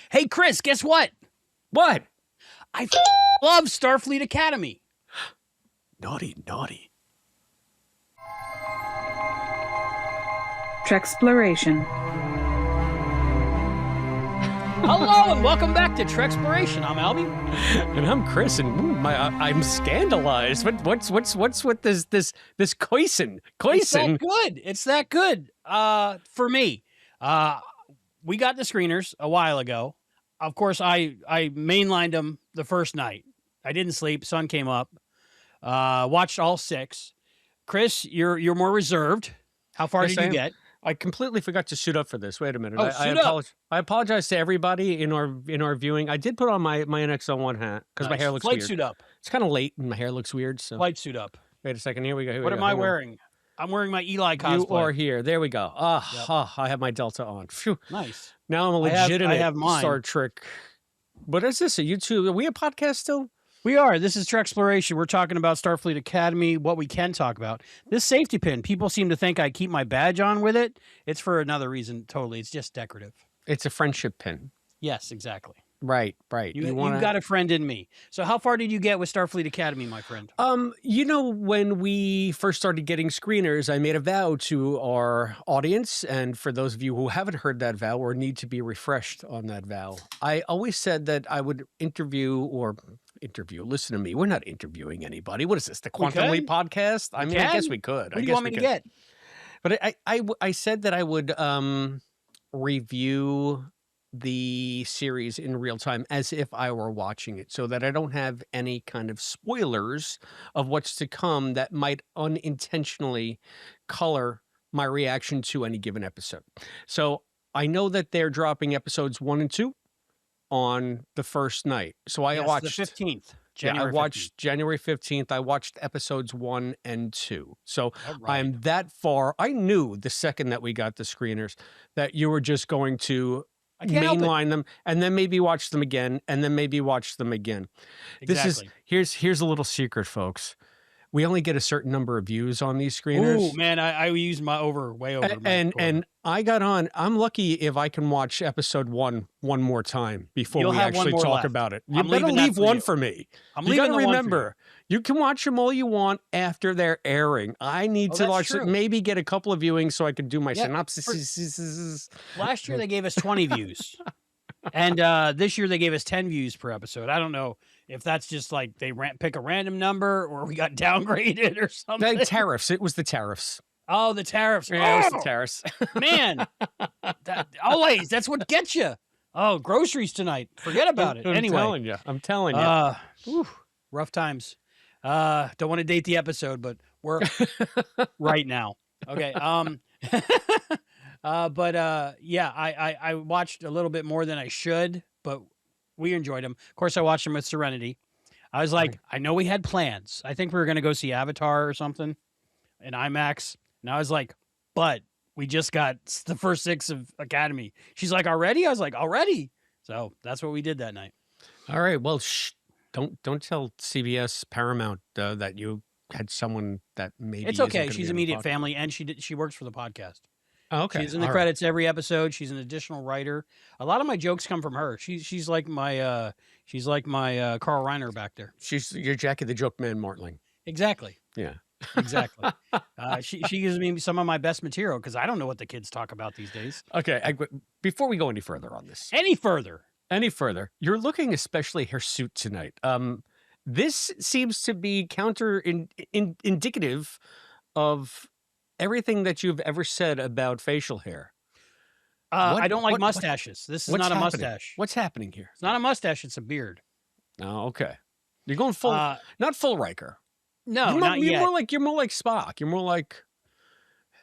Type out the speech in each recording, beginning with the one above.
Hey, Chris, guess what? What? I love Starfleet Academy. Naughty, naughty. Trexploration. Hello and welcome back to Trexploration. I'm Albie. And I'm Chris, and I'm scandalized. What's with this coisin? It's that good. It's that good. For me, we got the screeners a while ago. Of course, I mainlined them the first night. I didn't sleep. Sun came up. Watched all 6. Chris, you're more reserved. How far did you get? I completely forgot to suit up for this. Wait a minute. Oh, I apologize to everybody in our viewing. I did put on my NXL1 hat because my hair looks weird. Flight suit up. It's kind of late and my hair looks weird. So Flight suit up. wait a second. Here we go. What am I wearing? I'm wearing my Eli cosplay. You are here. There we go. I have my Delta on. Phew. Nice. Now I'm a legitimate I have mine. Star Trek. What is this? A YouTube? Are we a podcast still? We are. This is Trexploration. We're talking about Starfleet Academy, what we can talk about. This safety pin, people seem to think I keep my badge on with it. It's for another reason, totally. It's just decorative. It's a friendship pin. Yes, exactly. Right. You've got a friend in me. So how far did you get with Starfleet Academy, my friend? When we first started getting screeners, I made a vow to our audience. And for those of you who haven't heard that vow or need to be refreshed on that vow, I always said that I would listen to me. We're not interviewing anybody. What is this? The Quantum Leap podcast? I guess we could. What do you want me to get? But I said that I would review the series in real time as if I were watching it so that I don't have any kind of spoilers of what's to come that might unintentionally color my reaction to any given episode. So I know that they're dropping episodes 1 and 2 on the first night. So I watched the 15th. I watched January 15th. I watched episodes 1 and 2. So I'm that far. I knew the second that we got the screeners that you were just going to mainline them and then maybe watch them again and then maybe watch them again. Exactly. Here's a little secret, folks. We only get a certain number of views on these screeners. Oh man, I used my way over. And I got on. I'm lucky if I can watch episode one more time before we actually talk about it. You better leave one for me. You got to remember, you can watch them all you want after they're airing. I need to watch it, maybe get a couple of viewings so I can do my synopsis. Last year they gave us 20 views. And this year they gave us 10 views per episode. I don't know if that's just like they pick a random number or we got downgraded or something. The tariffs. It was the tariffs. Oh, the tariffs. Yeah, it was the tariffs. Man, always. That's what gets you. Oh, groceries tonight. Forget about it. Anyway. I'm telling you. Rough times. Don't want to date the episode, but we're right now. Okay. I watched a little bit more than I should, but we enjoyed them. Of course, I watched them with Serenity. I was like, I know we had plans. I think we were going to go see Avatar or something in IMAX. And I was like, but we just got the first 6 of Academy. She's like, already? I was like, already. So that's what we did that night. All right. Well, don't tell CBS Paramount that you had someone that maybe it's okay. She's immediate family, and she works for the podcast. Oh, okay. She's in the credits every episode. She's an additional writer. A lot of my jokes come from her. She's like my Carl Reiner back there. She's your Jackie the Joke Man Martling. Exactly. Yeah. Exactly. She gives me some of my best material because I don't know what the kids talk about these days. Okay. Before we go any further on this. Any further, you're looking especially hirsute tonight. This seems to be indicative of everything that you've ever said about facial hair. I don't like mustaches. This is not a mustache. What's happening here? It's not a mustache. It's a beard. Oh, okay. You're going full, not full Riker. No, not yet. You're more like Spock. You're more like,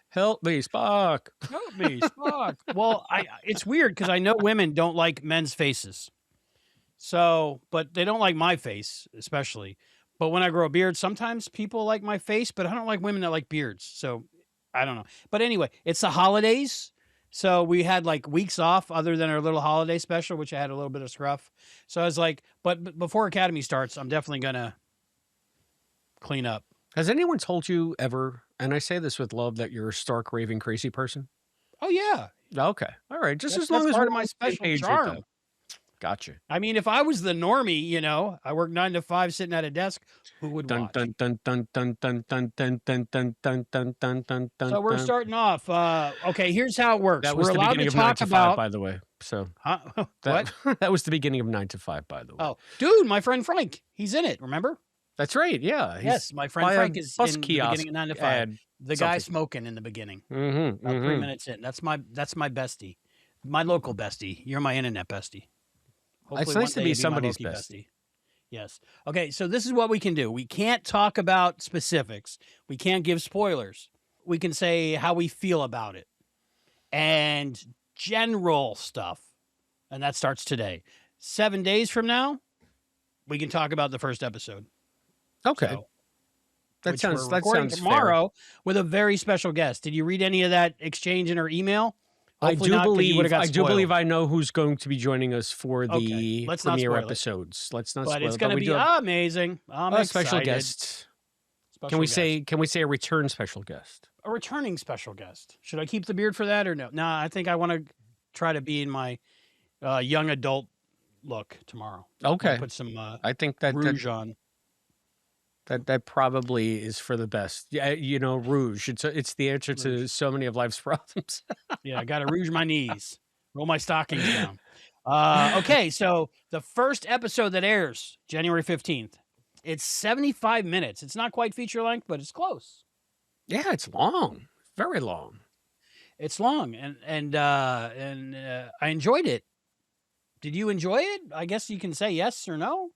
help me, Spock. Help me, Spock. Well, it's weird because I know women don't like men's faces. So, but they don't like my face, especially. But when I grow a beard, sometimes people like my face, but I don't like women that like beards. So I don't know. But anyway, it's the holidays. So we had like weeks off other than our little holiday special, which I had a little bit of scruff. So I was like, but before Academy starts, I'm definitely going to clean up. Has anyone told you ever, and I say this with love, that you're a stark, raving, crazy person? Oh, yeah. Okay. All right. Just That's as long as part we're of my special charm. Gotcha. I mean, if I was the normie, I work 9 to 5 sitting at a desk, who would Dun watch? dun dun dun dun dun dun dun dun dun dun dun dun dun dun So we're dun. starting off. Okay, here's how it works. That was We're the allowed to beginning of 9 talk to 5, about by the way. So huh? that What? that was the beginning of 9 to 5, by the way. Oh, dude, my friend Frank, he's in it. Remember? That's right. Yeah. He's Yes, my friend by a Frank is bus in the kiosk beginning of 9 to 5. ad The guy something. smoking in the beginning, Mm-hmm. about 3 Mm-hmm. minutes in. That's my bestie, my local bestie. You're my internet bestie. It's Hopefully nice one to day be you'll my somebody's Loki bestie. Yes. Okay, so this is what we can do. We can't talk about specifics. We can't give spoilers. We can say how we feel about it and general stuff. And that starts today. 7 days from now, we can talk about the first episode. Okay. So, That which sounds we're that recording sounds fair. tomorrow with a very special guest. Did you read any of that exchange in her email? Hopefully not, 'cause you would've got I do believe spoiled. I know who's going to be joining us for Okay, the let's not premiere spoil it. episodes. Let's not But spoil it's it. going to we be do have amazing. I'm a special excited. guest. Special Can we guest. say a return special guest? A returning special guest? Should I keep the beard for that or no? Nah, I think I want to try to be in my young adult look tomorrow. Okay. Put some I think that rouge on. that probably is for the best. Yeah, rouge. It's the answer to Rouge. so many of life's problems. Yeah, I got to rouge my knees, roll my stockings down. Okay, so the first episode that airs January 15th. It's 75 minutes. It's not quite feature length, but it's close. Yeah, it's long, very long. It's long, and I enjoyed it. Did you enjoy it? I guess you can say yes or no.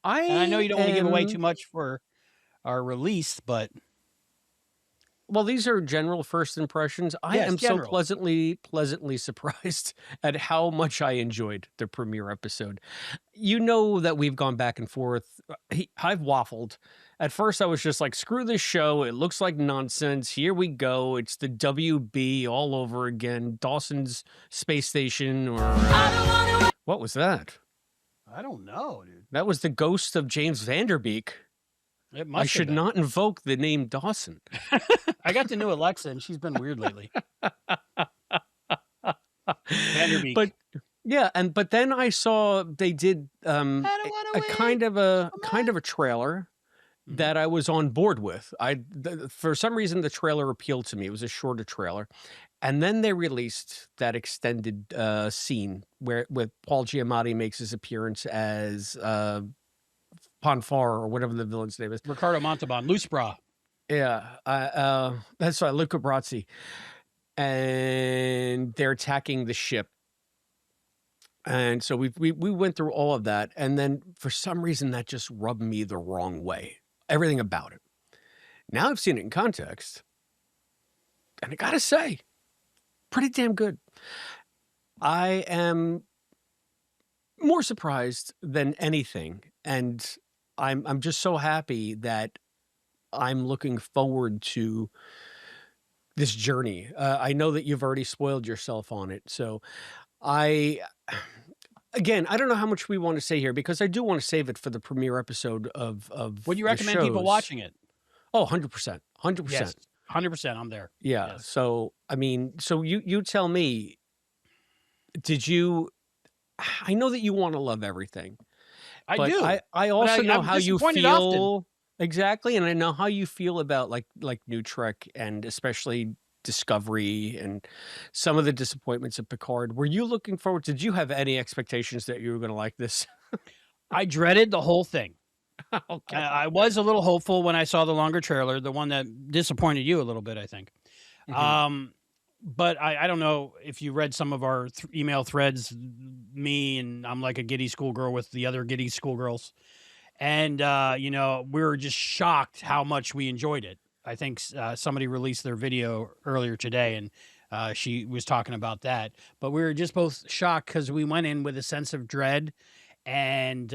And I know you don't want to give away too much for our release, but well, these are general first impressions. I Yes, am general. so pleasantly surprised at how much I enjoyed the premiere episode. You know that we've gone back and forth. I've waffled. At first, I was just like, screw this show. It looks like nonsense. Here we go. It's the WB all over again. Dawson's Space Station or... What was that? I don't know, dude. That was the ghost of James Vanderbeek. It must I have should been. not invoke the name Dawson. I got the new Alexa, and she's been weird lately. Vanderbeek. But yeah, but then I saw they did a kind of a trailer that I was on board with. For some reason the trailer appealed to me. It was a shorter trailer. And then they released that extended scene with Paul Giamatti makes his appearance as Ponfar or whatever the villain's name is. Ricardo Montalban, Loose Bra. Yeah, that's right, Luca Brasi. And they're attacking the ship. And so we went through all of that. And then for some reason that just rubbed me the wrong way. Everything about it. Now I've seen it in context. And I gotta say, pretty damn good. I am more surprised than anything. And I'm just so happy that I'm looking forward to this journey. I know that you've already spoiled yourself on it. So again, I don't know how much we want to say here because I do want to save it for the premiere episode of Would you the recommend people shows. watching it? Oh, 100%. 100%. Yes, 100%. I'm there. Yeah. Yes. So, I mean, so you tell me, I know that you want to love everything. I But do. I also know I'm how you disappointed feel often. exactly, and I know how you feel about like New Trek and especially Discovery and some of the disappointments of Picard. Were you looking forward? Did you have any expectations that you were going to like this? I dreaded the whole thing. Okay. I was a little hopeful when I saw the longer trailer, the one that disappointed you a little bit, I think. Mhm. But I don't know if you read some of our email threads, me and I'm like a giddy schoolgirl with the other giddy schoolgirls. And, we were just shocked how much we enjoyed it. I think somebody released their video earlier today and she was talking about that. But we were just both shocked because we went in with a sense of dread and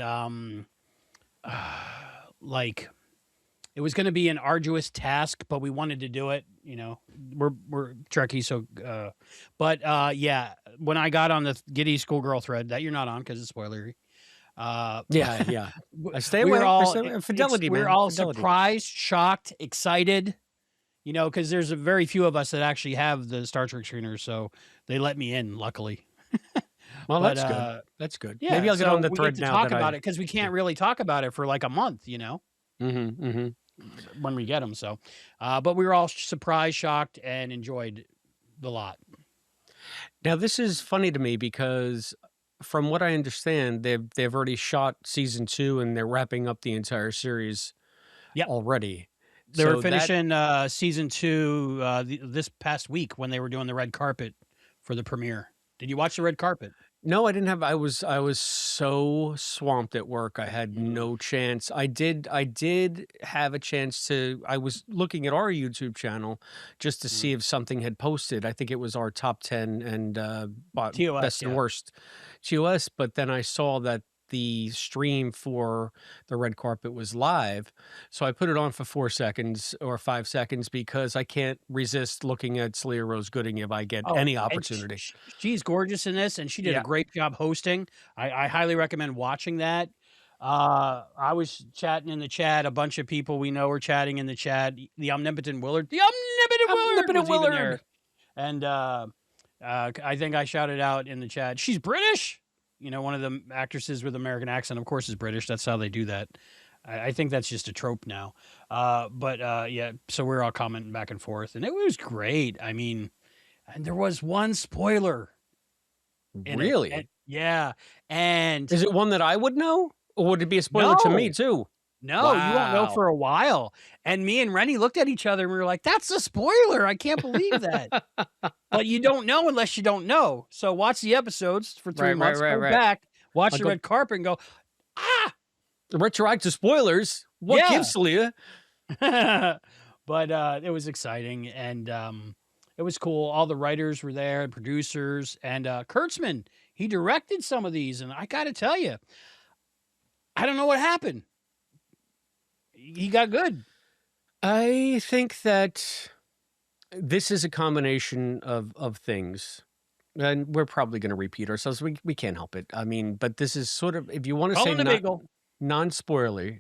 like it was going to be an arduous task, but we wanted to do it. We're Trekkies, so. Yeah, when I got on the giddy schoolgirl thread that you're not on because it's spoilery. Yeah. I stay we away. were all Fidelity, man. We're all Fidelity. surprised, shocked, excited. Because there's a very few of us that actually have the Star Trek screeners, so they let me in. Luckily, Well, But that's good. That's good. Maybe yeah, I'll get on so the we get thread to now talk that about I it because we yeah. can't really talk about it for like a month, you know, Mhm. when we get them. So, but we were all surprised, shocked, and enjoyed the lot. Now this is funny to me because from what I understand, they've already shot season 2 and they're wrapping up the entire series Yep. already. They were So that finishing season 2 this past week when they were doing the red carpet for the premiere. Did you watch the red carpet? no, I didn't have I was so swamped at work. I had Mm. no chance. I did have a chance to I was looking at our YouTube channel just to Mm. see if something had posted. I think it was our top 10 and TOS, best and yeah. worst TOS, but then I saw that the stream for the red carpet was live. So I put it on for 4 seconds or 5 seconds because I can't resist looking at Celia Rose Gooding if I get Oh, any and opportunity. she's gorgeous in this, and she did a Yeah. great job hosting. I highly recommend watching that. I was chatting in the chat. A bunch of people we know were chatting in the chat. The omnipotent Willard Omnipotent was even Willard. there, and I think I shouted out in the chat, "She's British." You know, one of the actresses with American accent, of course, is British. That's how they do that. I think that's just a trope now. But yeah, so we're all commenting back and forth, and it was great. I mean, and there was one spoiler in it. And Really? yeah, and Is it one that I would know? Or would it be a spoiler to me no, too? no, you won't know Wow. for a while. And me and Rennie looked at each other and we were like, "That's a spoiler. I can't believe that." But you don't know unless you don't know. So watch the episodes for 3 Right, right, months, right, go right. back, watch I'll the go red carpet and go, "Ah, retroactive spoilers. What yeah." gives, Celia? But it was exciting and it was cool. All the writers were there and producers and Kurtzman, he directed some of these and I got to tell you, I don't know what happened. He got good. I think that this is a combination of things. And we're probably going to repeat ourselves. We can't help it. I mean, but this is sort of if you want to say Calling the not bagel. non-spoilery,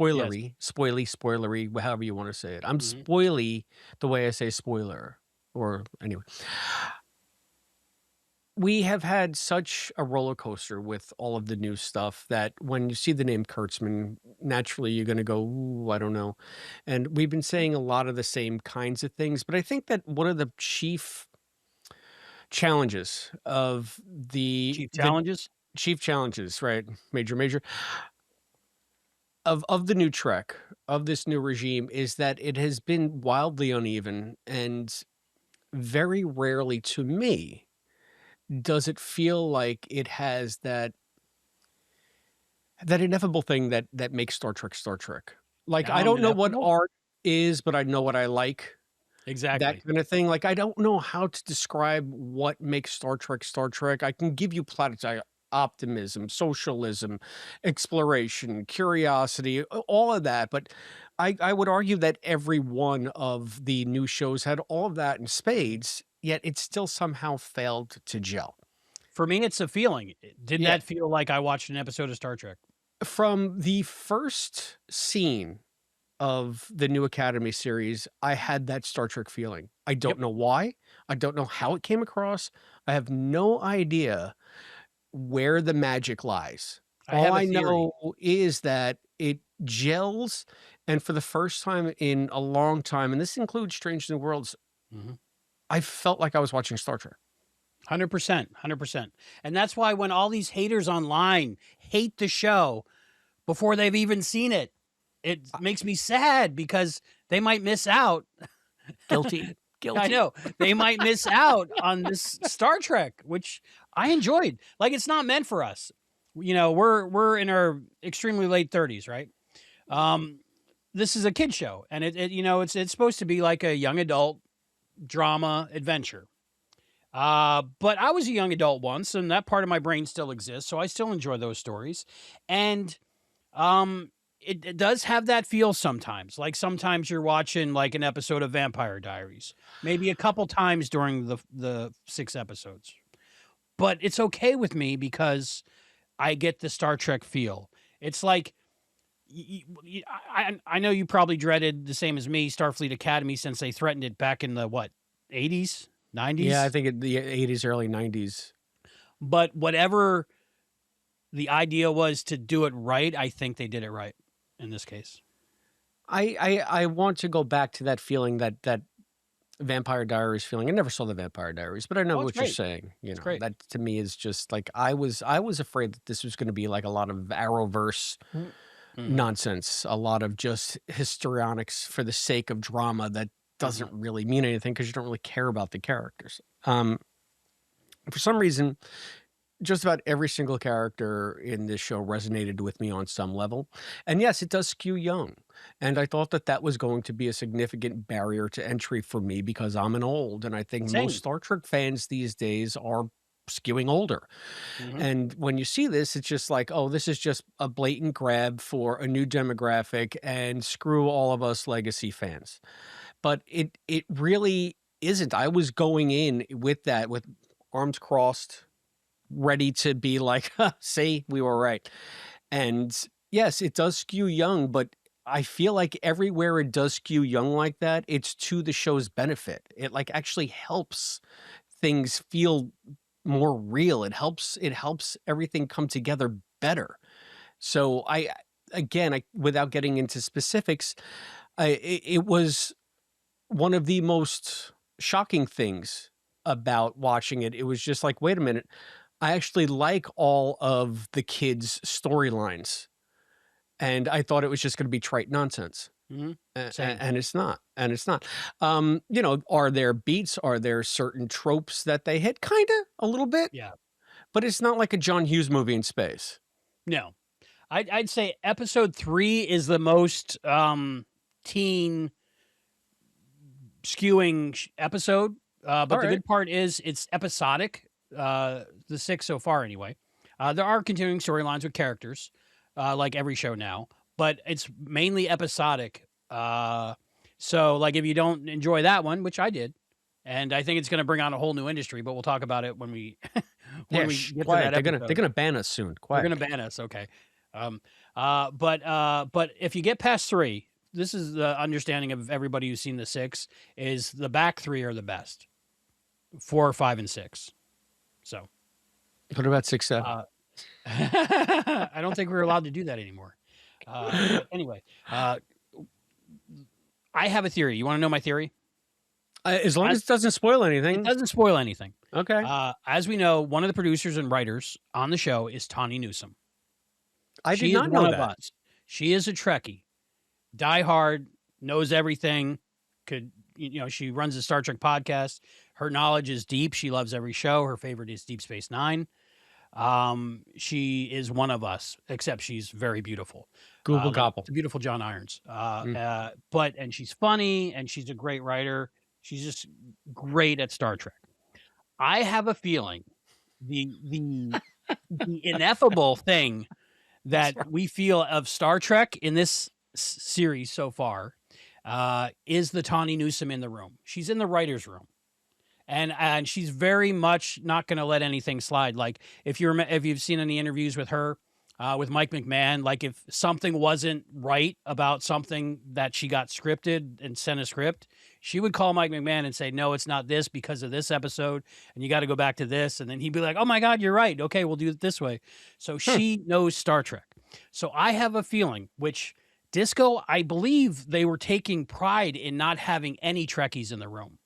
Yes. non-spoilery, spoilery, however you want to say it. I'm Mhm. spoily the way I say spoiler. Or anyway. We have had such a roller coaster with all of the new stuff that when you see the name Kurtzman, naturally you're going to go, ooh, I don't know. And we've been saying a lot of the same kinds of things, but I think that one of the chief challenges of Chief the challenges. chief challenges, right? Major of the new Trek, of this new regime is that it has been wildly uneven and very rarely to me does it feel like it has that ineffable thing that makes Star Trek Star Trek. Like, I don't know what Ineffable. art is, but I know what I like, that Exactly. kind of thing. Like, I don't know how to describe what makes Star Trek Star Trek. I can give you planetary optimism, socialism, exploration, curiosity, all of that, but I would argue that every one of the new shows had all of that in spades, yet it still somehow failed to gel. For me, it's a feeling. Did Yeah. that feel like I watched an episode of Star Trek? From the first scene of the new Academy series, I had that Star Trek feeling. I Yep. don't know why. I don't know how it came across. I have no idea where the magic lies. I All have a I theory. know is that it gels, and for the first time in a long time, and this includes Strange New Worlds, Mhm. I felt like I was watching Star Trek. 100%, 100%. And that's why when all these haters online hate the show before they've even seen it, it Uh, makes me sad because they might miss out. Guilty. I Guilty. know. They might miss out on this Star Trek, which I enjoyed. Like it's not meant for us. You know, we're in our extremely late 30s, right? Um this is a kid show and it you know, it's supposed to be like a young adult drama adventure. But I was a young adult once, and that part of my brain still exists, so I still enjoy those stories. And it does have that feel sometimes. Like sometimes you're watching like an episode of Vampire Diaries, maybe a couple times during the 6 episodes. But it's okay with me because I get the Star Trek feel. It's like I know you probably dreaded the same as me Starfleet Academy since they threatened it back in the what 80s Yeah, I 90s. think in the 80s, early 90s. But whatever the idea was to do it right, I think they did it right in this case. I want to go back to that feeling, that Vampire Diaries feeling. I never saw the Vampire Diaries, but I know Oh, it's what you're great. saying. It's great. That to me is just like I was afraid that this was going to be like a lot of Arrowverse Mhm. nonsense, a lot of just histrionics for the sake of drama that Mhm. doesn't really mean anything because you don't really care about the characters. For some reason, just about every single character in this show resonated with me on some level. And yes, it does skew young. And I thought that that was going to be a significant barrier to entry for me because I'm an old. And I think most Same. Star Trek fans these days are skewing older. Mhm. And when you see this, it's just like, oh, this is just a blatant grab for a new demographic and screw all of us legacy fans. But it really isn't. I was going in with that with arms crossed, ready to be like, "Huh, see, we were right." And yes, it does skew young, but I feel like everywhere it does skew young like that, it's to the show's benefit. It like actually helps things feel more real. It helps everything come together better. So I again, without getting into specifics, it was one of the most shocking things about watching it. It was just like, wait a minute, I actually like all of the kids' storylines, and I thought it was just gonna be trite nonsense, Mhm. Same. and it's not, and it's not. Are there beats? Are there certain tropes that they hit? Kinda, a little bit, Yeah. but it's not like a John Hughes movie in space. No. I'd say episode 3 is the most, teen skewing episode, but the Alright. good part is it's episodic, the 6 so far anyway. There are continuing storylines with characters, like every show now, but it's mainly episodic. So, like, if you don't enjoy that one, which I did, and I think it's gonna bring on a whole new industry, but we'll talk about it when we when Yeah, we shh, get to quiet. that They're episode. gonna ban us soon. They're Quiet. gonna ban us, okay. Um, but if you get past 3, this is the understanding of everybody who's seen the 6, is the back 3 are the best. 4, 5, and 6. So, What about 6, 7? uh, I don't think we're allowed to do that anymore. But anyway, I have a theory. You wanna know my theory? As long As as it doesn't spoil it anything. doesn't spoil anything. Okay. As we know, one of the producers and writers on the show is Tawny Newsome. I did She is not know one of that. us. She is a Trekkie. Die hard, knows everything, she runs a Star Trek podcast. Her knowledge is deep. She loves every show. Her favorite is Deep Space Nine. She is one of us, except she's very beautiful. Google Like gobble. the beautiful John Irons. Mm. And she's funny and she's a great writer. She's just great at Star Trek. I have a feeling the ineffable thing that we feel of Star Trek in this series so far is the Tawny Newsome in the room. She's in the writer's room. And she's very much not going to let anything slide. Like if you've seen any interviews with her, with Mike McMahon, like if something wasn't right about something that she got scripted and sent a script, she would call Mike McMahon and say, "No, it's not this because of this episode, and you got to go back to this." And then he'd be like, "Oh my God, you're right. Okay, we'll do it this way." So Hmm. she knows Star Trek. So I have a feeling, which Disco, I believe they were taking pride in not having any Trekkies in the room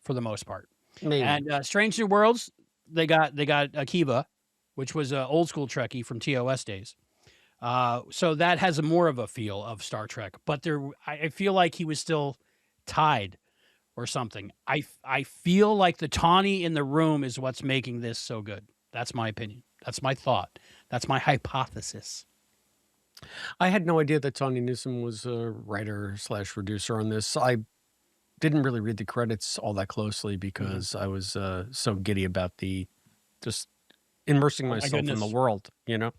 for the most part. Maybe. And, Strange New Worlds, they got Akiva, which was a old school Trekkie from TOS days. So that has a more of a feel of Star Trek, but I feel like he was still tied or something. I feel like the Tawny in the room is what's making this so good. That's my opinion. That's my thought. That's my hypothesis. I had no idea that Tawny Newsome was a writer slash producer on this. I didn't really read the credits all that closely Mhm. because I was so giddy about the just immersing Oh my myself in the goodness. world, you know?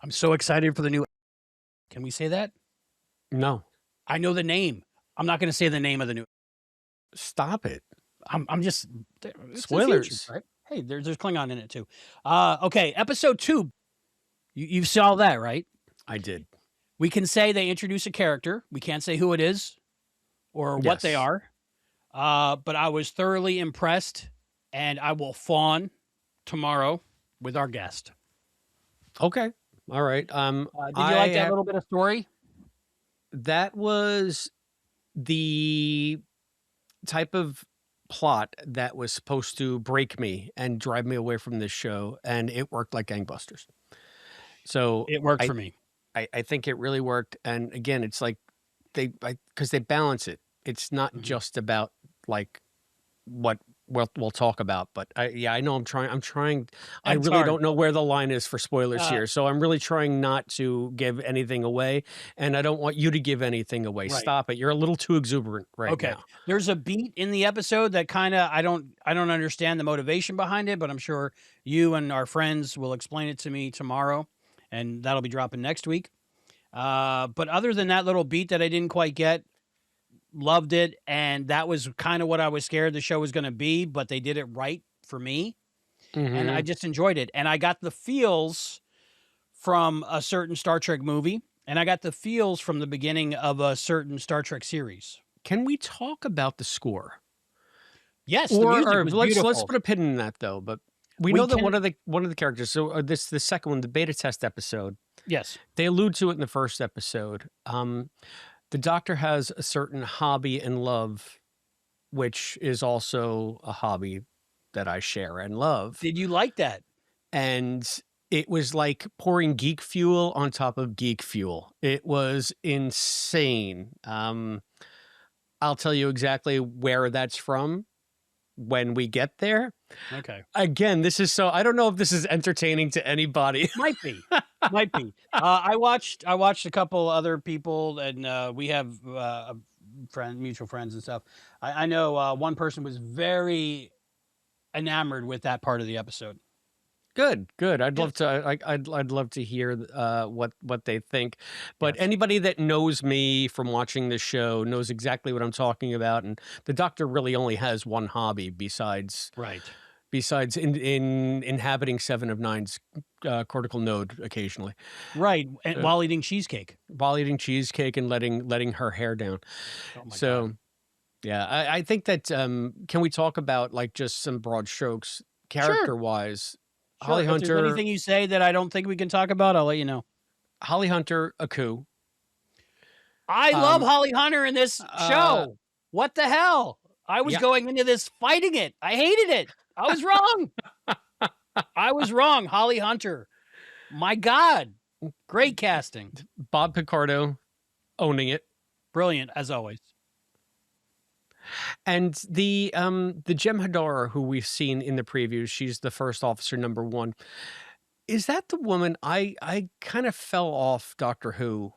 I'm so excited for the new. Can we say that? No, I know the name. I'm not gonna say the name of the new. stop it. I'm just it's the future, Spoilers. right? Hey, there's Klingon in it too. Okay, episode 2. You saw that, right? I did. We can say they introduce a character. We can't say who it is or what they Yes. are. But I was thoroughly impressed, and I will fawn tomorrow with our guest. Okay. All right. Did you like that little bit of story? That was the type of plot that was supposed to break me and drive me away from this show, and it worked like gangbusters. So It worked for me. I think it really worked. And again, it's like because they balance it. It's not just about like what we'll talk about, but I know I'm trying. I really don't know where the line is for spoilers here. So I'm really trying not to give anything away, and I don't want you to give anything away. Right. Stop it. You're a little too exuberant right now. There's a beat in the episode that kind of I don't understand the motivation behind it, but I'm sure you and our friends will explain it to me tomorrow, and that'll be dropping next week. But other than that little beat that I didn't quite get, loved it, and that was kind of what I was scared the show was going to be, but they did it right for me, and I just enjoyed it. And I got the feels from a certain Star Trek movie, and I got the feels from the beginning of a certain Star Trek series. Can we talk about the score? Yes, the music was beautiful. Let's put a pin in that though. But we know that one of the characters. So the second one, the beta test episode. Yes, they allude to it in the first episode. The Doctor has a certain hobby and love, which is also a hobby that I share and love. Did you like that? And it was like pouring geek fuel on top of geek fuel. It was insane. I'll tell you exactly where that's from when we get there. Okay. Again, this is I don't know if this is entertaining to anybody. Might be. Might be. I watched a couple other people, and we have mutual friends and stuff. I know one person was very enamored with that part of the episode. Good. I'd love to. I'd love to hear what they think. But anybody that knows me from watching this show knows exactly what I'm talking about. And the Doctor really only has one hobby besides in inhabiting Seven of Nine's cortical node occasionally. Right, and while eating cheesecake. While eating cheesecake and letting her hair down. Oh my God. Yeah, I think that can we talk about like just some broad strokes character wise? Sure. Holly Hunter. If there's anything you say that I don't think we can talk about, I'll let you know. Holly Hunter, a coup. I love Holly Hunter in this show. What the hell? I was going into this fighting it. I hated it. I was wrong. I was wrong. Holly Hunter. My God. Great casting. Bob Picardo owning it. Brilliant, as always. And the Jem'Hadar, who we've seen in the previews, she's the first officer number 1. Is that the woman? I kind of fell off Doctor Who.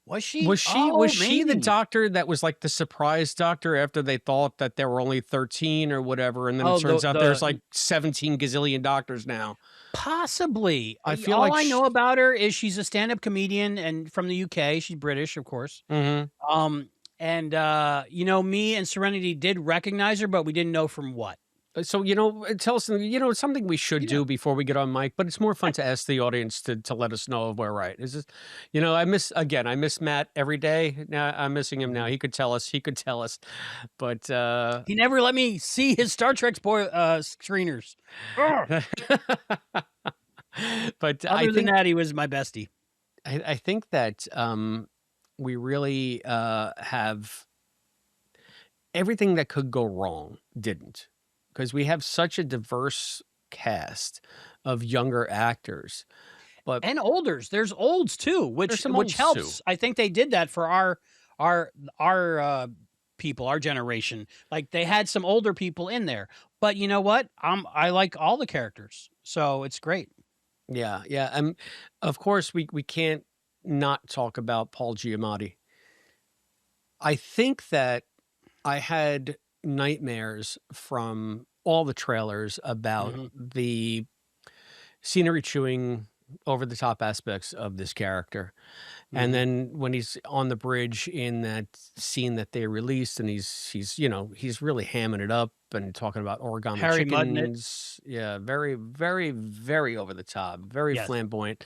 Was she? Was she the doctor that was like the surprise doctor after they thought that there were only 13 or whatever, and then it turns out there's like 17 gazillion doctors now? Possibly. All I know about her is she's a stand-up comedian and from the UK. She's British, of course. And, me and Serenity did recognize her, but we didn't know from what. So, tell us, something we should do before we get on mic, but it's more fun to ask the audience to let us know if we're right. Is this, I miss Matt every day. Now I'm missing him now. He could tell us, but, he never let me see his Star Trek screeners. But other than that, he was my bestie. I think that, we really have everything that could go wrong didn't, because we have such a diverse cast of younger actors, and olders. There's olds too, which helps. I think they did that for our people, our generation. Like they had some older people in there, but you know what? I like all the characters, so it's great. Yeah. Of course, we can't not talk about Paul Giamatti. I think that I had nightmares from all the trailers about the scenery chewing over the top aspects of this character. And then when he's on the bridge in that scene that they released, and he's really hamming it up and talking about origami Harry chickens. Yeah, very, very, very over the top, very flamboyant.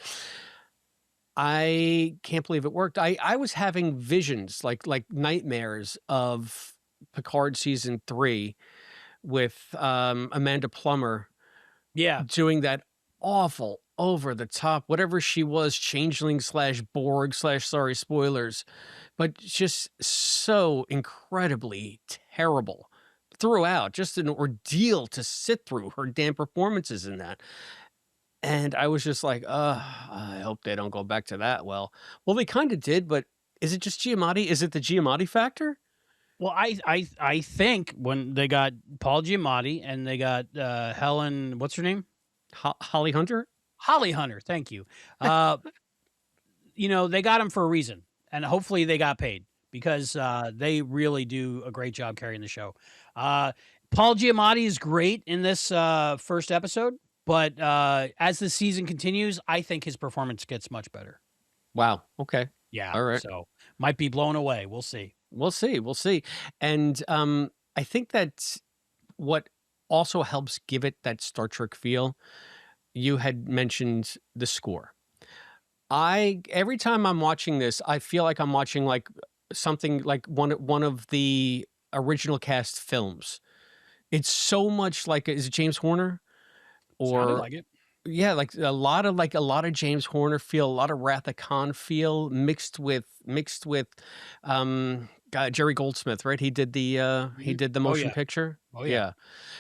I can't believe it worked. I was having visions, like nightmares of Picard season 3 with Amanda Plummer Yeah. doing that awful over the top, whatever she was, changeling slash Borg slash, sorry, spoilers, but just so incredibly terrible throughout, just an ordeal to sit through her damn performances in that. And I was just like, I hope they don't go back to that. Well, they kind of did, but is it just Giamatti? Is it the Giamatti factor? Well, I think when they got Paul Giamatti and they got Helen, what's her name? Holly Hunter? Holly Hunter. Thank you. Uh, they got him for a reason, and hopefully they got paid because they really do a great job carrying the show. Paul Giamatti is great in this first episode, but as the season continues, I think his performance gets much better. Wow. Okay. Yeah, All right. so might be blown away. We'll see. We'll see. We'll see. And I think that what also helps give it that Star Trek feel, you had mentioned the score. Every time I'm watching this, I feel like I'm watching like something like one of the original cast films. It's so much like, is it James Horner? Sounded Or like it. yeah, like a lot of James Horner feel, a lot of Wrath of Khan feel mixed with Jerry Goldsmith, right? He did the Oh motion yeah. picture. Oh yeah. Yeah.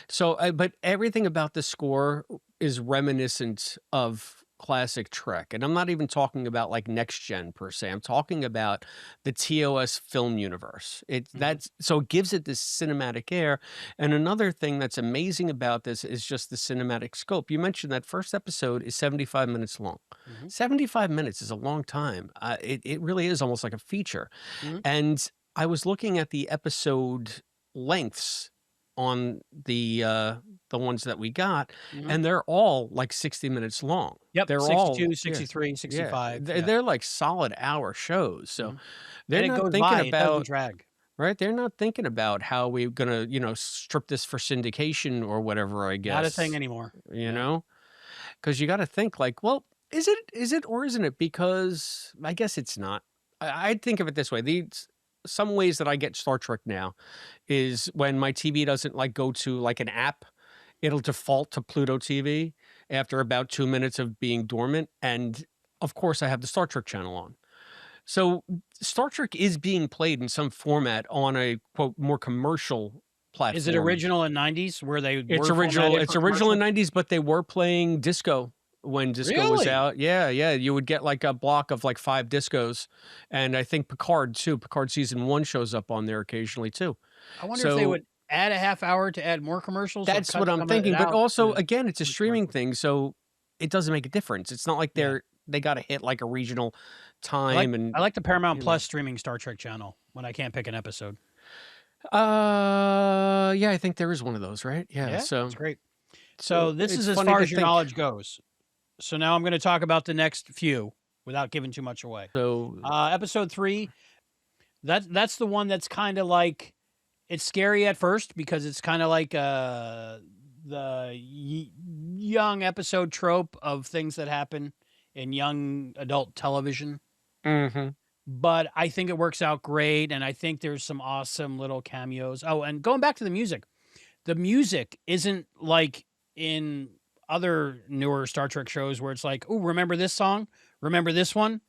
So but everything about the score is reminiscent of classic Trek. And I'm not even talking about like next gen per se. I'm talking about the TOS film universe. That's so it gives it this cinematic air. And another thing that's amazing about this is just the cinematic scope. You mentioned that first episode is 75 minutes long. 75 minutes is a long time. It really is almost like a feature. And I was looking at the episode lengths on the ones that we got, and they're all like 60 minutes long. Yep, They're 62, all 63, 65. Yeah. They're like solid hour shows. So they're And it not goes thinking by, it doesn't about drag. right. They're not thinking about how we're gonna, strip this for syndication or whatever, I guess. Not a thing anymore. You know? Because you gotta think like, well, is it or isn't it? Because I guess it's not. I'd think of it this way. Some ways that I get Star Trek now is when my TV doesn't like go to like an app, it'll default to Pluto TV after about 2 minutes of being dormant. And of course I have the Star Trek channel on. So Star Trek is being played in some format on a quote more commercial platform. Is it original in 90s where they It's were original. formatted It's for original in commercial? 90s, but they were playing disco when disco was Really? out. Yeah, yeah. You would get like a block of like 5 discos. And I think Picard too. Picard season 1 shows up on there occasionally too. I wonder if they would add a half hour to add more commercials. That's cut what I'm some of thinking. it But out also, to again, it's a put streaming commercials. thing, so it doesn't make a difference. It's not like Yeah. they got to hit like a regional I like, time and I like the Paramount you know. Plus streaming Star Trek channel when I can't pick an episode. Yeah, I think there is one of those, right? Yeah. Yeah, So it's great. So this it's is as funny far to as your think. knowledge goes. So now I'm going to talk about the next few without giving too much away. So Episode 3, that's the one that's kind of like, it's scary at first because it's kind of like the young episode trope of things that happen in young adult television. But I think it works out great, and I think there's some awesome little cameos. Oh, and going back to the music isn't like in other newer Star Trek shows where it's like, oh, remember this song? Remember this one?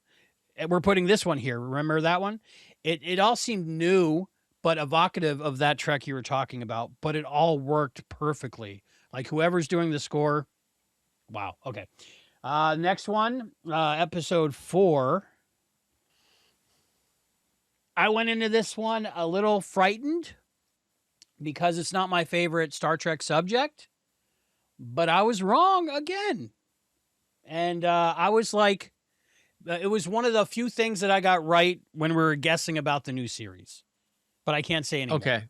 We're putting this one here. Remember that one? It all seemed new, but evocative of that Trek you were talking about, but it all worked perfectly. Like whoever's doing the score, wow. Okay. Next one, episode 4. I went into this one a little frightened because it's not my favorite Star Trek subject, but I was wrong again. And I was like, it was one of the few things that I got right when we were guessing about the new series, but I can't say anymore. okay.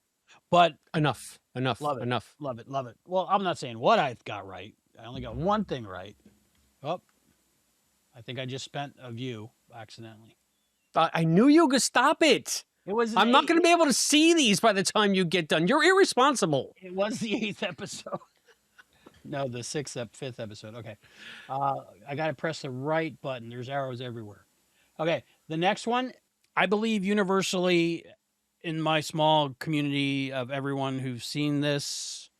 But Enough. love it. Well, I'm not saying what I got right. I only got one thing right. Oh, I think I just spent a view accidentally. I knew you could stop it. It was. I'm not going to be able to see these by the time you get done. You're irresponsible. It was the 8th episode. No, the 5th episode. Okay. I got to press the right button. There's arrows everywhere. Okay. The next one, I believe universally in my small community of everyone who's seen this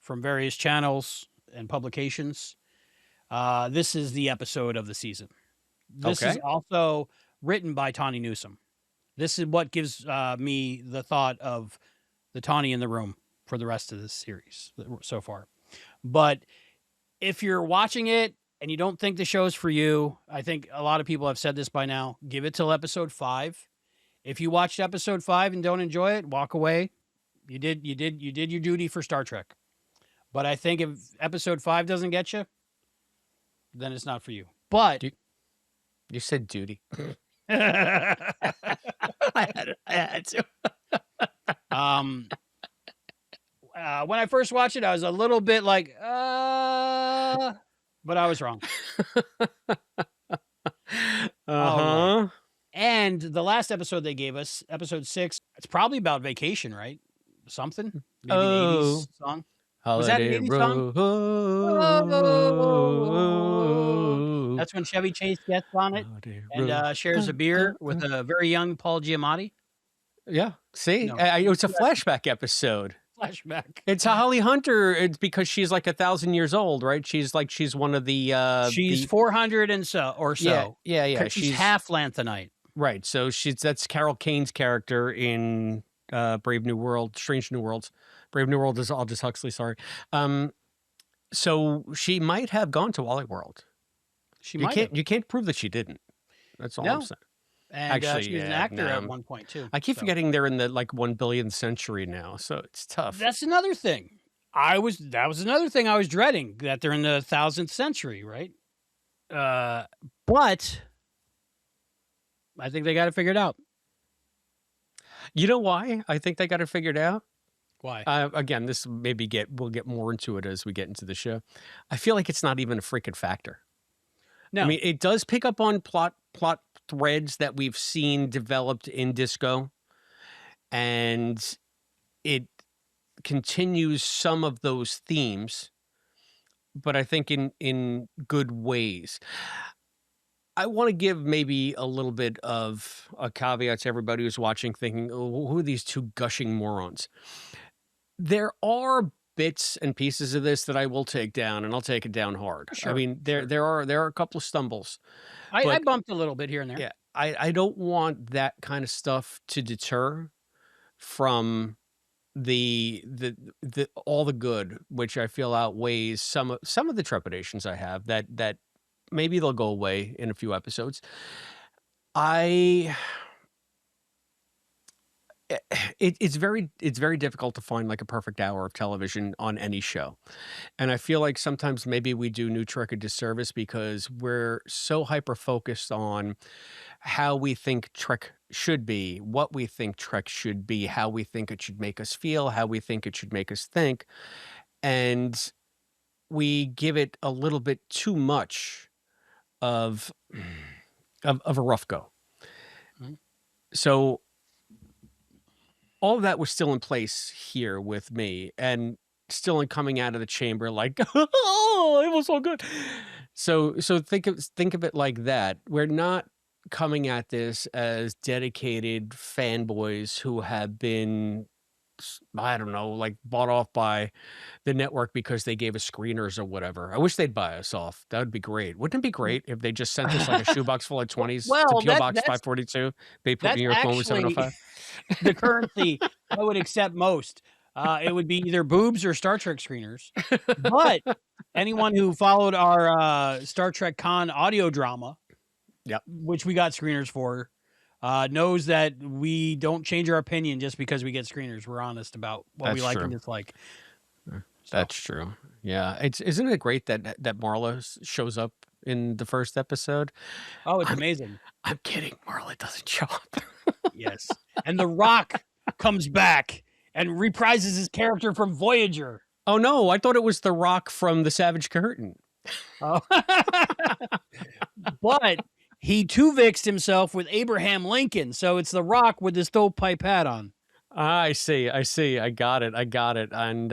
from various channels, and publications, this is the episode of the season. This is Okay. also written by Tawny Newsome. This is what gives me the thought of the Tawny in the room for the rest of this series so far. But if you're watching it and you don't think the show's for you, I think a lot of people have said this by now, give it till episode 5. If you watched episode 5 and don't enjoy it, walk away. You did your duty for Star Trek. But I think if episode 5 doesn't get you, then it's not for you. But You said duty. I had to. When I first watched it, I was a little bit like, but I was wrong. Uh-huh. And the last episode they gave us, episode 6, it's probably about vacation, right? Something? Maybe an 80s song. Was that an Holiday 80s song? Road. That's when Chevy Chase gets on it and shares a beer with a very young Paul Giamatti. Yeah. See, No. it was a flashback episode. Flashback. It's Holly Hunter. It's because she's like 1,000 years old, right? She's one of the. She's 400 and so or so. Yeah. She's half Lanthanite. Right. So that's Carol Kane's character in Brave New World, Strange New Worlds. Brave New World is Aldous Huxley. Sorry. So she might have gone to Wally World. You can't prove that she didn't. That's all I'm saying. And Actually, she was an actor at one point too. I keep forgetting they're in the 1 billionth century now, so it's tough. That's another thing. That was another thing I was dreading, that they're in the 1000th century, right? But I think they got it figured out. You know why I think they got it figured out? Why? Again, this we'll get more into it as we get into the show. I feel like it's not even a freaking factor. No, I mean, it does pick up on plot threads that we've seen developed in Disco, and it continues some of those themes, but I think in good ways. I want to give maybe a little bit of a caveat to everybody who's watching, thinking, "Oh, who are these two gushing morons?" There are bits and pieces of this that I will take down, and I'll take it down hard. Sure, I mean, there are a couple of stumbles. I bumped a little bit here and there. Yeah, I don't want that kind of stuff to deter from the all the good, which I feel outweighs some of the trepidations I have that maybe they'll go away in a few episodes. It's very difficult to find like a perfect hour of television on any show. And I feel like sometimes maybe we do New Trek a disservice because we're so hyper focused on how we think Trek should be, what we think Trek should be, how we think it should make us feel, how we think it should make us think. And we give it a little bit too much of a rough go. Mhm. So all of that was still in place here with me, and still in coming out of the chamber like, oh, it was so good. So think of it like that. We're not coming at this as dedicated fanboys who have been, I don't know, like bought off by the network because they gave us screeners or whatever. I wish they'd buy us off. That would be great. Wouldn't it be great if they just sent us like a shoebox full of 20s Well, to PO Box 542? They put that's New York phone with actually 705. the currency I would accept most. It would be either boobs or Star Trek screeners. But anyone who followed our Star Trek Con audio drama, Yep. which we got screeners for, knows that we don't change our opinion just because we get screeners. We're honest about what we That's like true. and dislike. That's true. Yeah. Isn't it great that Marla shows up in the first episode? Oh, it's amazing. I'm kidding. Marla doesn't show up. Yes. And The Rock comes back and reprises his character from Voyager. Oh no, I thought it was The Rock from The Savage Curtain. Oh. But he two-vixed himself with Abraham Lincoln, so it's The Rock with his stovepipe hat on. I see. I got it. And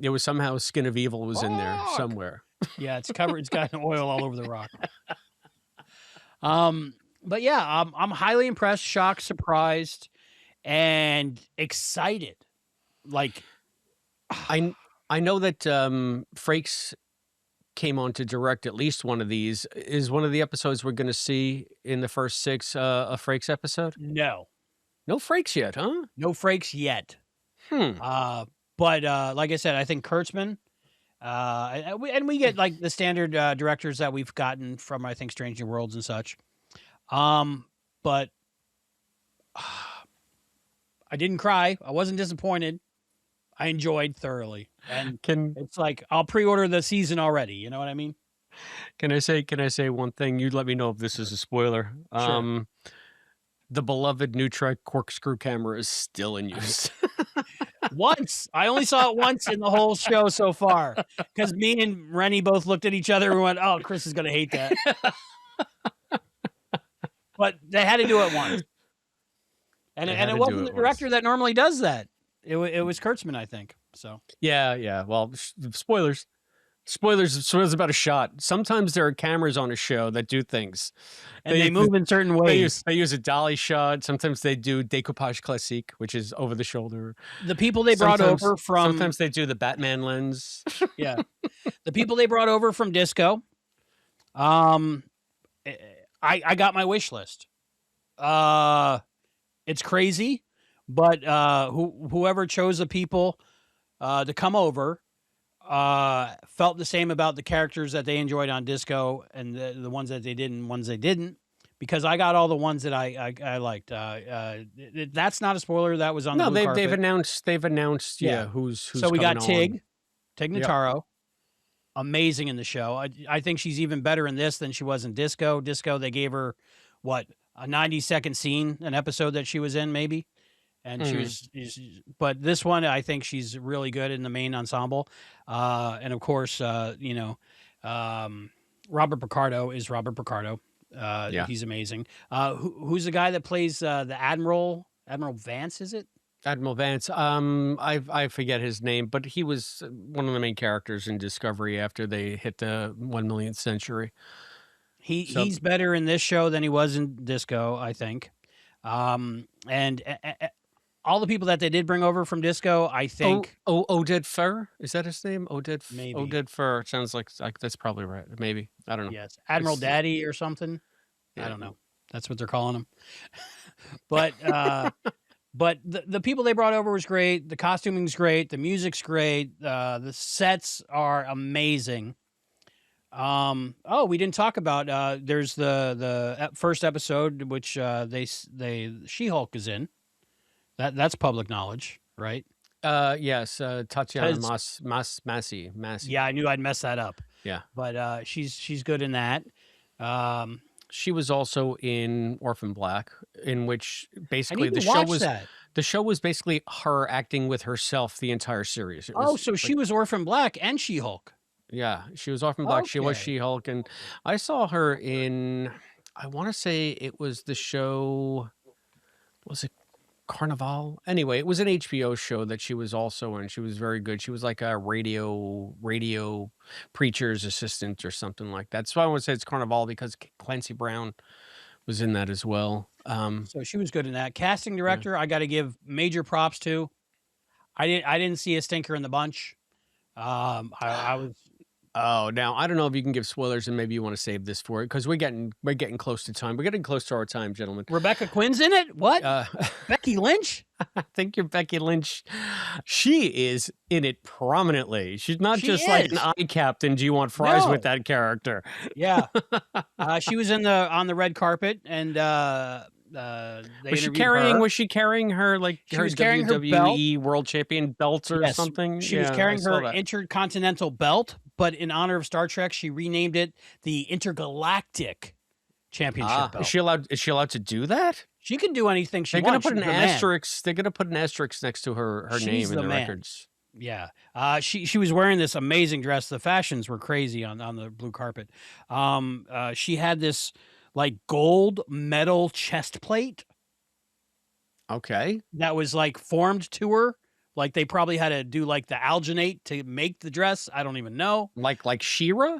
it was somehow Skin of Evil was in there somewhere. Yeah, it's covered. It's got oil all over The Rock. But yeah, I'm highly impressed, shocked, surprised, and excited. Like, I know that Frakes came on to direct at least one of these. Is one of the episodes we're going to see in the first 6 a Frakes episode? No, No Frakes yet, huh? no Frakes yet. Hmm. But like I said, I think Kurtzman. And we get like the standard directors that we've gotten from, I think, Strange New Worlds and such. But I didn't cry. I wasn't disappointed. I enjoyed thoroughly, and it's like I'll pre-order the season already. You know what I mean? Can I say one thing? You let me know if this is a spoiler. Sure. The beloved Neutrek corkscrew camera is still in use. Once. I only saw it once in the whole show so far, because me and Rennie both looked at each other and went, "Oh, Chris is gonna hate that." But they had to do it once, and it wasn't the director that normally does that. It was Kurtzman, I think. So yeah. Well, spoilers. Spoilers about a shot. Sometimes there are cameras on a show that do things, and they move in certain ways. They use a dolly shot. Sometimes they do découpage classique, which is over the shoulder. The people they brought over from sometimes they do the Batman lens. Yeah, the people they brought over from Disco. I got my wish list. It's crazy, but whoever chose the people to come over felt the same about the characters that they enjoyed on Disco and the ones that they didn't, because I got all the ones that I liked. That's not a spoiler. That was on the blue carpet. They've announced who's so we got Tig Yep. Notaro, amazing in the show. I think she's even better in this than she was in Disco. Disco, they gave her a 90-second scene, an episode that she was in, maybe. And but this one, I think she's really good in the main ensemble. And of course, Robert Picardo is Robert Picardo. He's amazing. Who's the guy that plays the Admiral Vance, is it? Admiral Vance. I forget his name, but he was one of the main characters in Discovery after they hit the 1 millionth century. He's better in this show than he was in Disco, I think. And all the people that they did bring over from Disco, I think. Oded Fur, is that his name? Maybe. Oded Fur sounds like that's probably right. Maybe, I don't know. Yes, Admiral Daddy or something. Yeah. I don't know. That's what they're calling him. But the people they brought over was great. The costuming's great. The music's great. The sets are amazing. We didn't talk about. There's the first episode, which they She-Hulk is in. That's public knowledge, right? Yes, Tatiana Massey. Yeah, I knew I'd mess that up. Yeah, but she's good in that. She was also in Orphan Black, in which basically the show was basically her acting with herself the entire series. So she was Orphan Black and She-Hulk. Yeah, she was Orphan Black. Okay. She was She-Hulk, and I saw her in. I want to say it was the show. Was it Carnival? Anyway, it was an HBO show that she was also in. She was very good. She was like a radio preacher's assistant or something like that. So I want to say it's Carnival because Clancy Brown was in that as well. So she was good in that. Casting director, I got to give major props to. I didn't see a stinker in the bunch. I was. Oh, now I don't know if you can give spoilers, and maybe you want to save this for it because we're getting close to time. We're getting close to our time, gentlemen. Rebecca Quinn's in it. What? Becky Lynch? I think you're Becky Lynch. She is in it prominently. She's not like an eye captain. Do you want fries with that character? Yeah. She was on the red carpet, and was she carrying her WWE World Champion belt or something? She was carrying her Intercontinental belt, but in honor of Star Trek, she renamed it the Intergalactic Championship belt. Is she allowed to do that? She can do anything she wants. They're going to put an asterisk next to her name in the records. Yeah. She was wearing this amazing dress. The fashions were crazy on the blue carpet. She had this like gold metal chest plate. Okay. That was like formed to her. Like they probably had to do like the alginate to make the dress. I don't even know. Like She-Ra?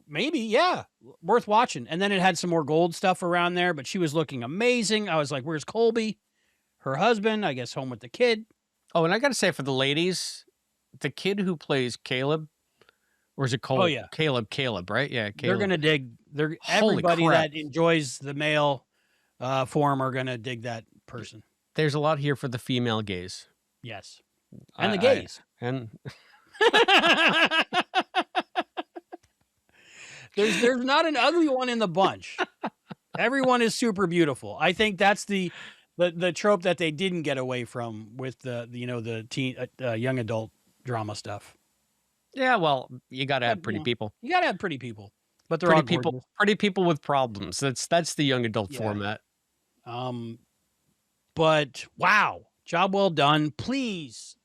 Maybe, yeah. Worth watching. And then it had some more gold stuff around there, but she was looking amazing. I was like, where's Colby? Her husband, I guess home with the kid. Oh, and I got to say for the ladies, the kid who plays Caleb Or is it Oh yeah, Caleb, right? Yeah, they're Caleb. gonna dig. They're Holy everybody crap. that enjoys the male form are gonna dig that person. There's a lot here for the female gaze. Yes, and the I gays. and There's not an ugly one in the bunch. Everyone is super beautiful. I think that's the trope that they didn't get away from with the teen young adult drama stuff. yeah, well, you got to have You pretty know, people. you gotta have pretty people, but they're all gorgeous. Pretty people with problems. That's the young adult Yeah. format. But wow, job well done. Please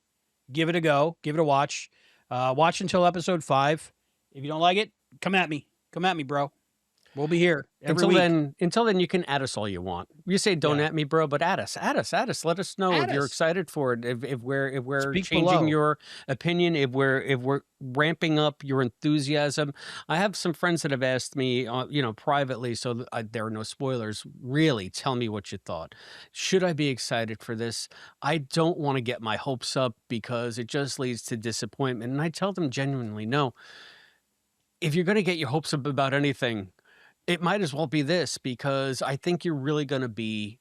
give it a go. Give it a watch. Watch until episode 5. If you don't like it, come at me. Come at me, bro. We'll be here every week. Until then, you can add us all you want. You say don't Yeah. at me, bro, but add us. Let us know Add if you're us. excited for it. If we're Speak changing below. your opinion, if we're ramping up your enthusiasm. I have some friends that have asked me, privately, so there are no spoilers. Really, tell me what you thought. Should I be excited for this? I don't want to get my hopes up because it just leads to disappointment. And I tell them genuinely, no. If you're going to get your hopes up about anything, it might as well be this, because I think you're really going to be,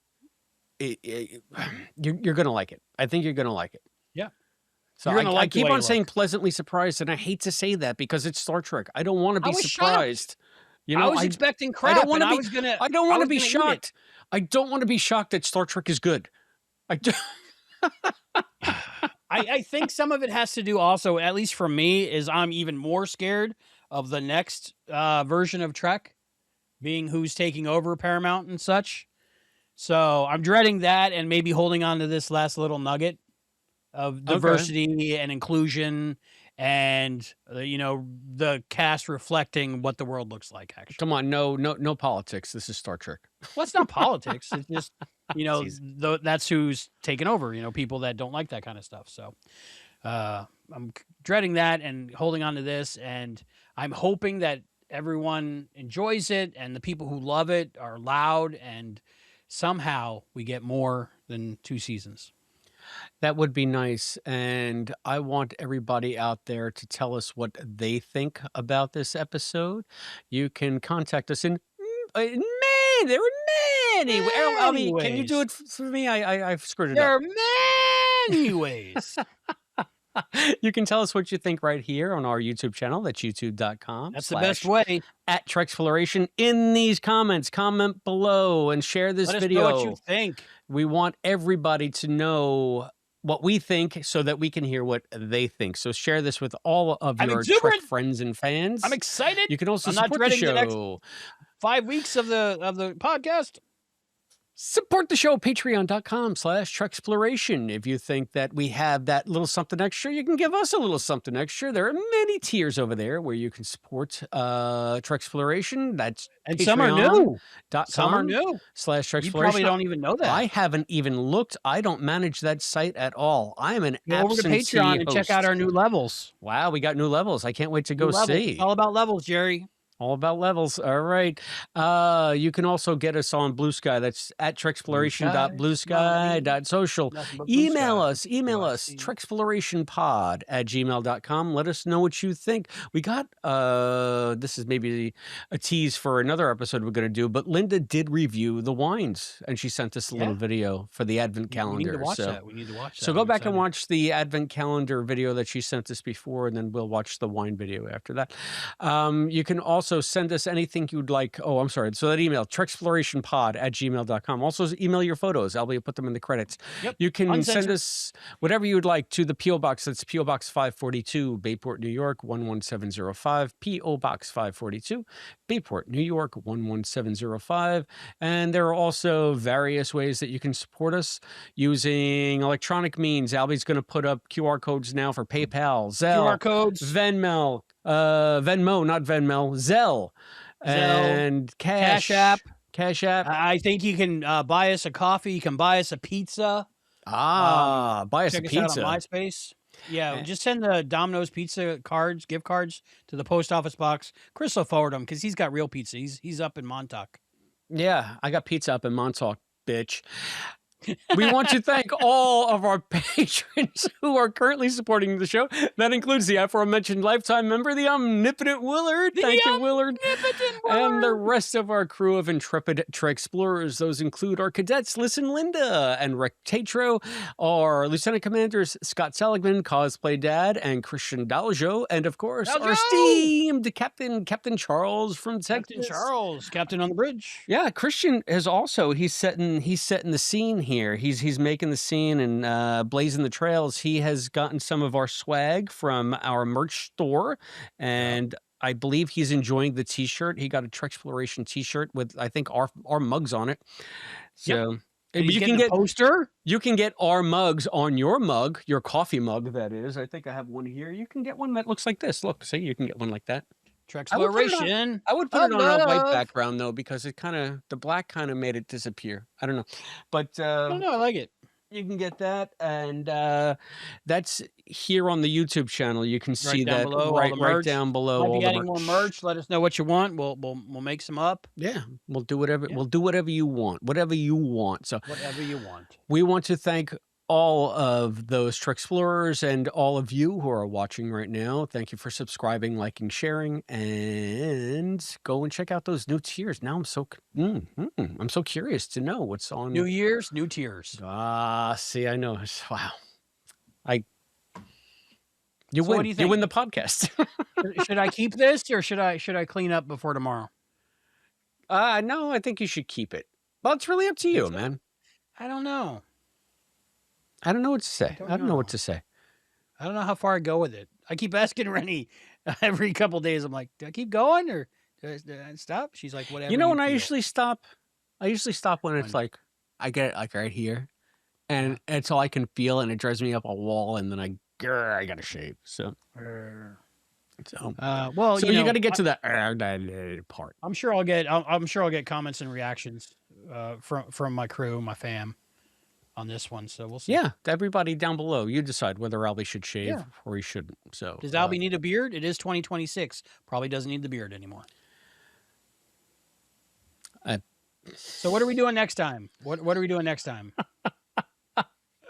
you're going to like it. I think you're going to like it. Yeah. So You're gonna I like the keep way on you saying look. pleasantly surprised, and I hate to say that because it's Star Trek. I don't want to I be was shocked. surprised. I was expecting crap. I don't want and to I be. was gonna. I don't I want to was be gonna eat it. shocked. I don't want to be shocked that Star Trek is good. I think some of it has to do also, at least for me, is I'm even more scared of the next version of Trek being who's taking over Paramount and such. So I'm dreading that and maybe holding on to this last little nugget of diversity and inclusion and, the cast reflecting what the world looks like, actually. Come on, no politics. This is Star Trek. Well, it's not politics. It's just, that's who's taken over, people that don't like that kind of stuff. So I'm dreading that and holding on to this. And I'm hoping that everyone enjoys it and the people who love it are loud and somehow we get more than 2 seasons. That would be nice. And I want everybody out there to tell us what they think about this episode. You can contact us in there are many. Albie, can you do it for me? I've screwed it up. There are many ways. You can tell us what you think right here on our YouTube channel. That's youtube.com. That's the best way. @Trexploration. In these comments, comment below and share this video. Let us know what you think. We want everybody to know what we think so that we can hear what they think. So share this with all of your Trek friends and fans. I'm excited. You can also I'm not support the dreading the next show. 5 weeks of the podcast. Support the show, patreon.com/Trexploration. If you think that we have that little something extra, you can give us a little something extra. There are many tiers over there where you can support Trexploration. That's and some are new. Some are new. /Trexploration. You probably don't even know that. I haven't even looked. I don't manage that site at all. I am an Go over to Patreon and check out our new levels. Wow, we got new levels. I can't wait to go see. It's all about levels, Jerry. All about levels. All right. You can also get us on Blue Sky. That's @Trexploration.bluesky.social. Email us, Trexplorationpod@gmail.com. Let us know what you think. We got, this is maybe a tease for another episode we're going to do, but Linda did review the wines and she sent us a little video for the Advent calendar. We need to watch that. We need to watch that. So go back and watch the Advent calendar video that she sent us before, and then we'll watch the wine video after that. You can also send us anything you'd like. Oh, I'm sorry. So that email, trexplorationpod@gmail.com. Also email your photos. I'll put them in the credits. Yep. You can send us whatever you would like to the P.O. Box. That's P.O. Box 542, Bayport, New York, 11705. P.O. Box 542, Bayport, New York, 11705. And there are also various ways that you can support us using electronic means. Albie's going to put up QR codes now for PayPal, Zelle, QR codes, Venmo, not Venmo, Zelle, and Cash App. I think you can buy us a coffee. You can buy us a pizza. Buy us a pizza. Check us out on MySpace. Yeah, just send the Domino's pizza cards, gift cards to the post office box. Chris will forward them because he's got real pizza. He's up in Montauk. Yeah, I got pizza up in Montauk, bitch. We want to thank all of our patrons who are currently supporting the show. That includes the aforementioned lifetime member, the omnipotent Willard. Thank you, Willard. And the rest of our crew of intrepid Trek explorers. Those include our cadets, Listen Linda and Rick Tatro, our lieutenant commanders, Scott Seligman, Cosplay Dad, and Christian Daljo, and of course, our esteemed Captain Charles from Texas. Captain Charles, Captain on the Bridge. Yeah, Christian is also he's setting the scene here. He's making the scene and blazing the trails. He has gotten some of our swag from our merch store, and I believe he's enjoying the T-shirt. He got a Trek Exploration T-shirt with I think our mugs on it. So you can get a poster. You can get our mugs on your mug, your coffee mug. That is, I think I have one here. You can get one that looks like this. Look, see, you can get one like that. Trek Exploration. I would put it on a white background though, because it the black kind of made it disappear. I don't know, but I don't know. I like it. You can get that, and that's here on the YouTube channel. You can see that below, right down below. Might be adding more merch. Let us know what you want. We'll make some up. Yeah, we'll do whatever. Yeah. We'll do whatever you want. Whatever you want. So whatever you want. We want to thank all of those Trek explorers and all of you who are watching right now. Thank you for subscribing, liking, sharing, and go and check out those new tiers. Now I'm so curious to know what's on New Year's, new tiers. See, I know. Wow. You win. You win the podcast. Should I keep this or should I clean up before tomorrow? No, I think you should keep it. Well, it's really up to you, man. I don't know. I don't know what to say. I don't know what to say. I don't know how far I go with it. I keep asking Rennie every couple days. I'm like, do I keep going or do I stop? She's like, whatever. You know when I usually stop? I usually stop when it's like, I get it like right here. And it's all I can feel and it drives me up a wall and then I got to shave. So well, so you got to get to that part. I'm sure I'll get comments and reactions from my crew, my fam, on this one. So we'll see. Yeah, everybody down below, you decide whether Albie should shave or he shouldn't. So does Albie need a beard? It is 2026. Probably doesn't need the beard anymore. So what are we doing next time? What are we doing next time?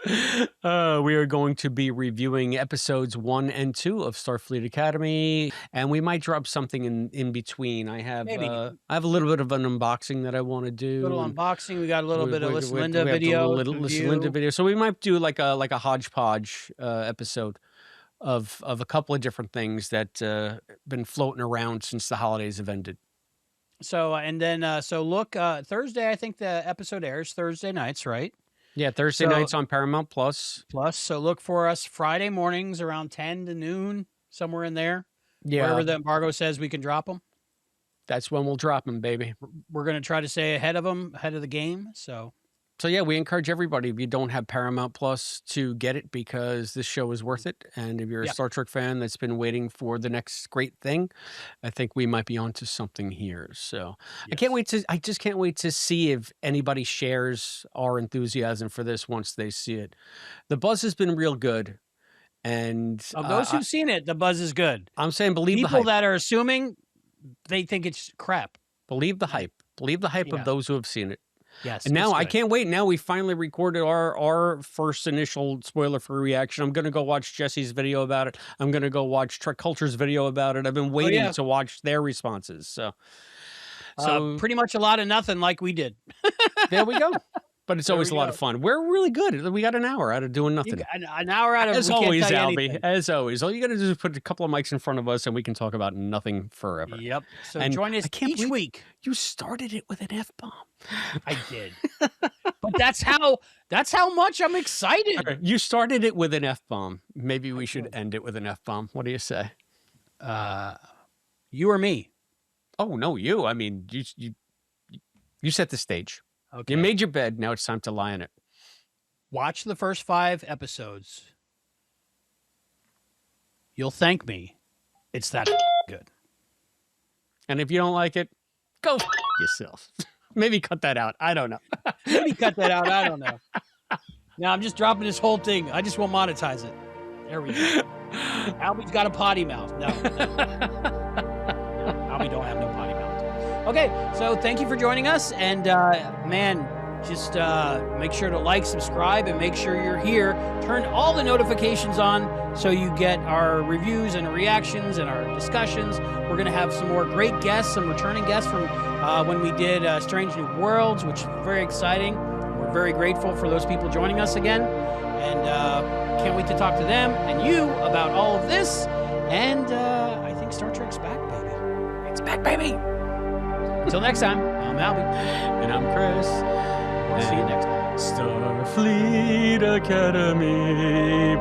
We are going to be reviewing episodes 1 and 2 of Starfleet Academy, and we might drop something in between. I have a little bit of an unboxing that I want to do. A little unboxing. We got a little bit of Listen Linda video. Listen Linda video. So we might do like a hodgepodge episode of a couple of different things that been floating around since the holidays have ended. So and then so look, Thursday. I think the episode airs Thursday nights, right? Yeah, Thursday nights on Paramount Plus. So look for us Friday mornings around 10 to noon, somewhere in there. Yeah. Wherever the embargo says we can drop them. That's when we'll drop them, baby. We're going to try to stay ahead of the game. So yeah, we encourage everybody, if you don't have Paramount Plus, to get it because this show is worth it. And if you're a Star Trek fan that's been waiting for the next great thing, I think we might be onto something here. So I just can't wait to see if anybody shares our enthusiasm for this once they see it. The buzz has been real good. And of those who've seen it, the buzz is good. I'm saying believe the hype. People that are assuming they think it's crap. Believe the hype. Believe the hype of those who have seen it. Yes. And now I can't wait. Now we finally recorded our first initial spoiler-free reaction. I'm going to go watch Jesse's video about it. I'm going to go watch Trek Culture's video about it. I've been waiting to watch their responses. So pretty much a lot of nothing like we did. There we go. But it's always a lot of fun. We're really good. We got an hour out of doing nothing. An hour out of as always, Albie. As always, all you got to do is put a couple of mics in front of us, and we can talk about nothing forever. Yep. So join us each week. You started it with an F-bomb. I did, but that's how much I'm excited. Okay. You started it with an F-bomb. Maybe we should end it with an F-bomb. What do you say? You or me? Oh no, you. I mean, you set the stage. Okay. You made your bed. Now it's time to lie in it. Watch the first 5 episodes. You'll thank me. It's that good. And if you don't like it, go yourself. Maybe cut that out. I don't know. Maybe cut that out. I don't know. Now I'm just dropping this whole thing. I just won't monetize it. There we go. Albie's got a potty mouth. No. Albie don't have no potty mouth. Okay, so thank you for joining us. And man, Just make sure to like, subscribe, and make sure you're here. Turn all the notifications on so you get our reviews and reactions and our discussions. We're going to have some more great guests, some returning guests from when we did Strange New Worlds, which is very exciting. We're very grateful for those people joining us again. And can't wait to talk to them and you about all of this. And I think Star Trek's back, baby. It's back, baby. Until next time, I'm Albie. And I'm Chris. We'll see you next time. Starfleet Academy.